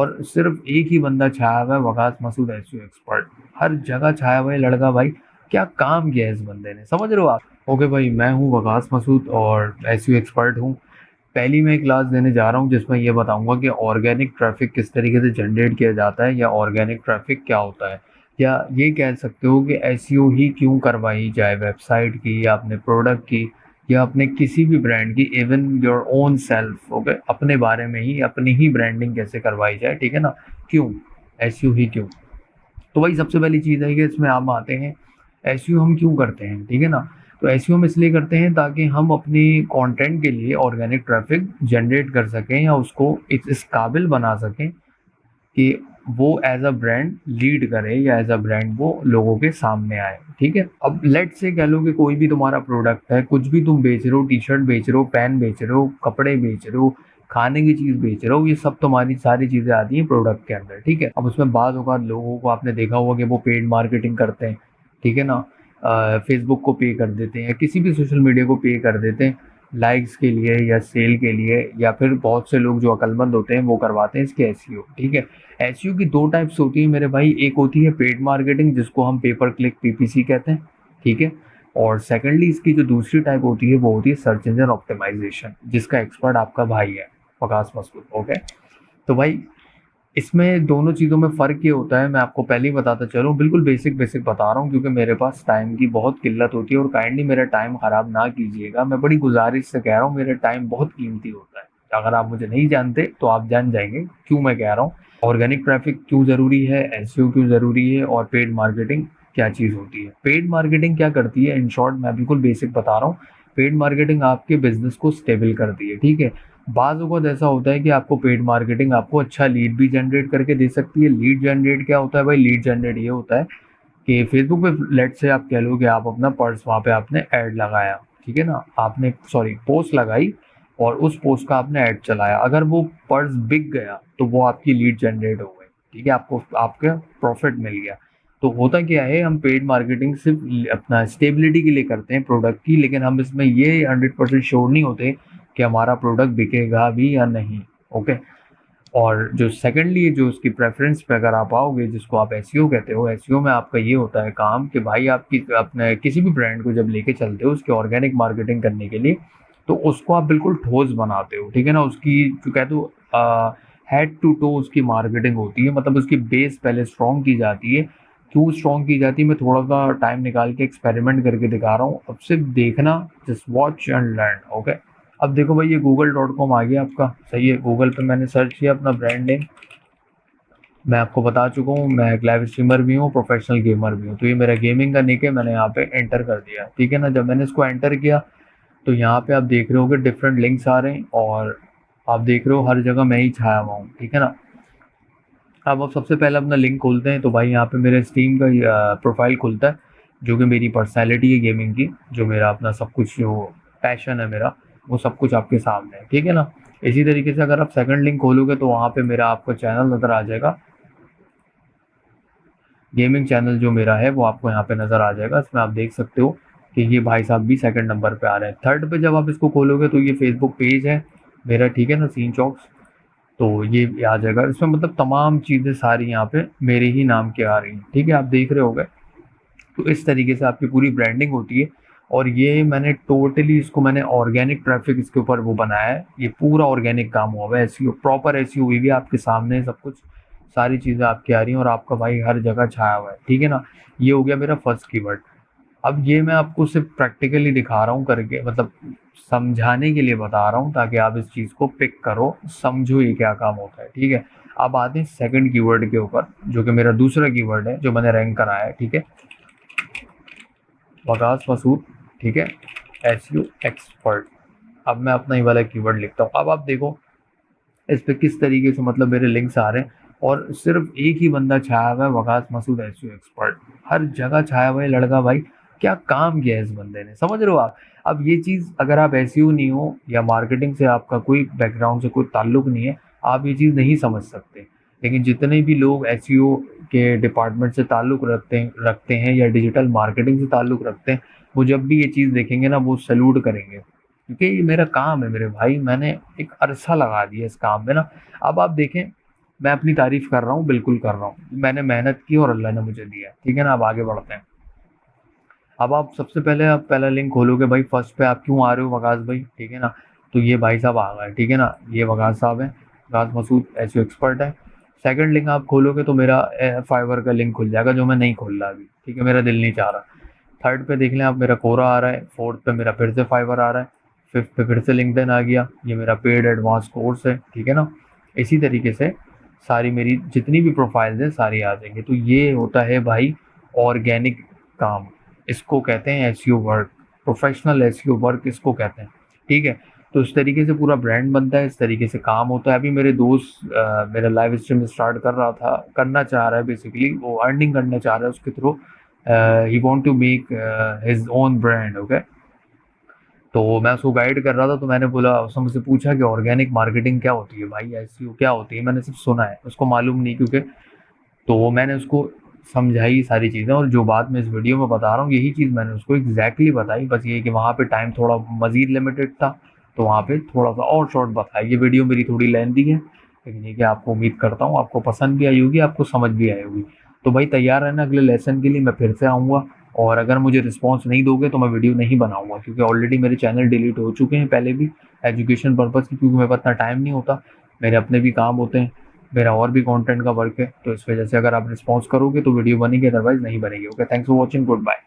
और सिर्फ एक ही बंदा छाया हुआ है, वकास मसूद एसईओ एक्सपर्ट। हर जगह छाया हुआ है लड़का भाई। क्या काम किया है इस बंदे ने, समझ रहे हो आप? ओके भाई, मैं हूँ वकास मसूद और एसईओ एक्सपर्ट हूँ। पहली मैं क्लास देने जा रहा हूँ जिसमें ये बताऊंगा कि ऑर्गेनिक ट्रैफिक किस तरीके से जनरेट किया जाता है, या ऑर्गेनिक ट्रैफिक क्या होता है, या ये कह सकते हो कि एसईओ ही क्यों करवाई जाए वेबसाइट की, या अपने प्रोडक्ट की, या अपने किसी भी ब्रांड की, even your own self. Okay, अपने बारे में ही अपनी ही ब्रांडिंग कैसे करवाई जाए, ठीक है ना? क्यों एसईओ ही क्यों? तो वही सबसे पहली चीज़ है कि इसमें हम आते हैं, एसईओ हम क्यों करते हैं, ठीक है ना? तो एसईओ हम इसलिए करते हैं ताकि हम अपनी कंटेंट के लिए ऑर्गेनिक ट्रैफिक जनरेट कर सकें, या उसको इस काबिल बना सकें कि वो एज अ ब्रांड लीड करे, या एज अ ब्रांड वो लोगों के सामने आए, ठीक है? अब लेट से कह लो कि कोई भी तुम्हारा प्रोडक्ट है, कुछ भी तुम बेच रहे हो, टी शर्ट बेच रहे हो, पेन बेच रहे हो, कपड़े बेच रहे हो, खाने की चीज़ बेच रहे हो, ये सब तुम्हारी सारी चीज़ें आती हैं प्रोडक्ट के अंदर, ठीक है? अब उसमें बाद औक़ात लोगों को आपने देखा होगा कि वो पेड मार्केटिंग करते हैं, ठीक है ना? फेसबुक को पे कर देते हैं, किसी भी सोशल मीडिया को पे कर देते हैं लाइक्स के लिए या सेल के लिए, या फिर बहुत से लोग जो अक्लमंद होते हैं वो करवाते हैं इसके एसईओ, ठीक है? एसईओ की दो टाइप्स होती है मेरे भाई। एक होती है पेड मार्केटिंग, जिसको हम पेपर क्लिक पीपीसी कहते हैं, ठीक है? और सेकंडली इसकी जो दूसरी टाइप होती है वो होती है सर्च इंजन ऑप्टिमाइजेशन, जिसका एक्सपर्ट आपका भाई है वकास मसूद। ओके, तो भाई इसमें दोनों चीज़ों में फ़र्क ये होता है, मैं आपको पहले ही बताता चलूँ, बिल्कुल बेसिक बेसिक बता रहा हूँ क्योंकि मेरे पास टाइम की बहुत किल्लत होती है, और काइंडली मेरा टाइम ख़राब ना कीजिएगा, मैं बड़ी गुजारिश से कह रहा हूँ, मेरा टाइम बहुत कीमती होता है। अगर आप मुझे नहीं जानते तो आप जान जाएंगे क्यों मैं कह रहा हूँ, ऑर्गेनिक ट्रैफिक क्यों ज़रूरी है, एसईओ क्यों ज़रूरी है, और पेड मार्केटिंग क्या चीज़ होती है। पेड मार्केटिंग क्या करती है, इन शॉर्ट मैं बिल्कुल बेसिक बता रहा हूँ। पेड मार्केटिंग आपके बिजनेस को स्टेबल करती है, ठीक है? बाज़ औक़ात ऐसा होता है कि आपको पेड मार्केटिंग आपको अच्छा लीड भी जनरेट करके दे सकती है। लीड जनरेट क्या होता है भाई? लीड जनरेट ये होता है कि फेसबुक पे लेट्स से आप कह लो कि आप अपना पर्स वहाँ पे आपने ऐड लगाया, ठीक है ना? आपने सॉरी पोस्ट लगाई, और उस पोस्ट का आपने ऐड चलाया। अगर वो पर्स बिक गया तो वो आपकी लीड जनरेट हो गई, ठीक है? आपको आपका प्रॉफिट मिल गया। तो होता क्या है, हम पेड मार्केटिंग सिर्फ अपना स्टेबिलिटी के लिए करते हैं प्रोडक्ट की, लेकिन हम इसमें ये 100% श्योर नहीं होते कि हमारा प्रोडक्ट बिकेगा भी या नहीं। ओके, और जो सेकंडली जो उसकी प्रेफरेंस पे अगर आप आओगे, जिसको आप एसईओ कहते हो, एसईओ में आपका ये होता है काम कि भाई आपकी अपने किसी भी ब्रांड को जब लेके चलते हो उसकी ऑर्गेनिक मार्केटिंग करने के लिए, तो उसको आप बिल्कुल ठोस बनाते हो, ठीक है ना? उसकी जो कहते हो हेड टू टो उसकी मार्केटिंग होती है, मतलब उसकी बेस पहले स्ट्रॉन्ग की जाती है। क्यों स्ट्रॉन्ग की जाती है, मैं थोड़ा सा टाइम निकाल के एक्सपेरिमेंट करके दिखा रहा हूँ, अब सिर्फ देखना, just watch and learn. Okay, अब देखो भाई, ये google.com आ गया आपका, सही है? गूगल पे मैंने सर्च किया अपना ब्रांड नेम, मैं आपको बता चुका हूँ मैं एक लाइव स्ट्रीमर भी हूँ, प्रोफेशनल गेमर भी हूँ, तो ये मेरा गेमिंग का निक है, मैंने यहाँ पे एंटर कर दिया, ठीक है ना? जब मैंने इसको एंटर किया तो यहाँ पे आप देख रहे होगे डिफरेंट लिंक्स आ रहे हैं, और आप देख रहे हो हर जगह मैं ही छाया हुआ हूँ, ठीक है ना? अब आप सबसे पहले अपना लिंक खोलते हैं तो भाई यहाँ पे मेरे स्टीम का प्रोफाइल खुलता है, जो कि मेरी पर्सनैलिटी है गेमिंग की, जो मेरा अपना सब कुछ जो पैशन है मेरा, वो सब कुछ आपके सामने है, ठीक है ना? इसी तरीके से अगर आप सेकंड लिंक खोलोगे तो वहाँ पे मेरा आपको चैनल नज़र आ जाएगा, गेमिंग चैनल जो मेरा है वो आपको यहाँ पे नज़र आ जाएगा। इसमें आप देख सकते हो कि ये भाई साहब भी सेकंड नंबर पे आ रहे हैं। थर्ड पे जब आप इसको खोलोगे तो ये फेसबुक पेज है मेरा, ठीक है ना? सीन चॉक्स, तो ये आ जाएगा। इसमें मतलब तमाम चीज़ें सारी यहाँ पे मेरे ही नाम की आ रही हैं, ठीक है? आप देख रहे होगे। तो इस तरीके से आपकी पूरी ब्रांडिंग होती है, और ये मैंने टोटली इसको मैंने ऑर्गेनिक ट्रैफिक इसके ऊपर वो बनाया है। ये पूरा ऑर्गेनिक काम हुआ है, एसईओ प्रॉपर एसईओ हुई भी आपके सामने है, सब कुछ सारी चीज़ें आपकी आ रही हैं, और आपका भाई हर जगह छाया हुआ है, ठीक है ना? ये हो गया मेरा फर्स्ट कीवर्ड। अब ये मैं आपको सिर्फ प्रैक्टिकली दिखा रहा हूँ करके, मतलब समझाने के लिए बता रहा हूँ ताकि आप इस चीज़ को पिक करो, समझो ये क्या काम होता है, ठीक है? अब आते हैं सेकंड कीवर्ड के ऊपर, जो कि मेरा दूसरा कीवर्ड है जो मैंने रैंक कराया है, ठीक है? वकास मसूद, ठीक है? SEO expert. अब मैं अपना ही वाला कीवर्ड लिखता हूँ। अब आप देखो इस पे किस तरीके से मतलब मेरे लिंक्स आ रहे हैं, और सिर्फ एक ही बंदा छाया हुआ है, वकास मसूद एसईओ एक्सपर्ट। हर जगह छाया हुआ है लड़का भाई। क्या काम किया है इस बंदे ने, समझ रहे हो आप? अब ये चीज़ अगर आप एसईओ नहीं हो, या मार्केटिंग से आपका कोई बैकग्राउंड से कोई ताल्लुक नहीं है, आप ये चीज़ नहीं समझ सकते। लेकिन जितने भी लोग एसईओ के डिपार्टमेंट से ताल्लुक रखते हैं या डिजिटल मार्केटिंग से ताल्लुक रखते हैं, वो जब भी ये चीज़ देखेंगे ना वो सैल्यूट करेंगे, क्योंकि ये मेरा काम है मेरे भाई, मैंने एक अरसा लगा दिया इस काम में ना। अब आप देखें, मैं अपनी तारीफ कर रहा हूँ, बिल्कुल कर रहा हूँ, मैंने मेहनत की और अल्लाह ने मुझे दिया, ठीक है ना। अब आगे बढ़ते हैं। अब आप सबसे पहले आप पहला लिंक खोलोगे भाई, फर्स्ट पे आप क्यों आ रहे हो वकास भाई, ठीक है ना। तो ये भाई साहब आ गए, ठीक है ना, ये वकास साहब हैं, वकास मसूद एसईओ एक्सपर्ट है। सेकंड लिंक आप खोलोगे तो मेरा फाइवर का लिंक खुल जाएगा, जो मैं नहीं खोल रहा अभी, ठीक है, मेरा दिल नहीं चाह रहा। थर्ड पे देख लें आप, मेरा कोरा आ रहा है। फोर्थ पे मेरा फिर से फाइवर आ रहा है। फिफ्थ पे फिर से लिंक्डइन आ गया, ये मेरा पेड एडवांस कोर्स है, ठीक है ना। इसी तरीके से सारी मेरी जितनी भी प्रोफाइल्स हैं सारी आ जाएंगी। तो ये होता है भाई ऑर्गेनिक काम, इसको कहते हैं SEO work, professional SEO work इसको कहते हैं, ठीक है। तो इस तरीके से पूरा ब्रांड बनता है, इस तरीके से काम होता है। अभी मेरे दोस्त मेरा लाइव स्ट्रीम स्टार्ट कर रहा था, करना चाह रहा है, बेसिकली वो अर्निंग करना चाह रहा है उसके through. He want to make his own brand, okay. तो मैं उसको गाइड कर रहा था, तो मैंने बोला, उसने मुझसे पूछा कि ऑर्गेनिक मार्केटिंग क्या होती है भाई, एसईओ क्या होती है। मैंने सिर्फ सुना है, उसको मालूम नहीं, क्योंकि तो मैंने उसको समझाई सारी चीज़ें, और जो बात मैं इस वीडियो में बता रहा हूँ यही चीज़ मैंने उसको एग्जैक्टली बताई। बस ये कि वहाँ पे टाइम थोड़ा मज़ीद लिमिटेड था, तो वहाँ पे थोड़ा सा और शॉर्ट बताया। ये वीडियो मेरी थोड़ी लेंथी है, लेकिन ये कि आपको उम्मीद करता हूँ आपको पसंद भी आई होगी, आपको समझ भी आई होगी। तो भाई तैयार रहना अगले लेसन के लिए, मैं फिर से आऊँगा। और अगर मुझे रिस्पॉन्स नहीं दोगे तो मैं वीडियो नहीं बनाऊंगा, क्योंकि ऑलरेडी मेरे चैनल डिलीट हो चुके हैं पहले भी, एजुकेशन पर्पज़ की, क्योंकि मेरे पास इतना टाइम नहीं होता, मेरे अपने भी काम होते हैं, मेरा और भी कंटेंट का वर्क है। तो इस वजह से अगर आप रिस्पॉन्स करोगे तो वीडियो बनेगी, अदरवाइज नहीं बनेगी। Okay, thanks for watching, good bye.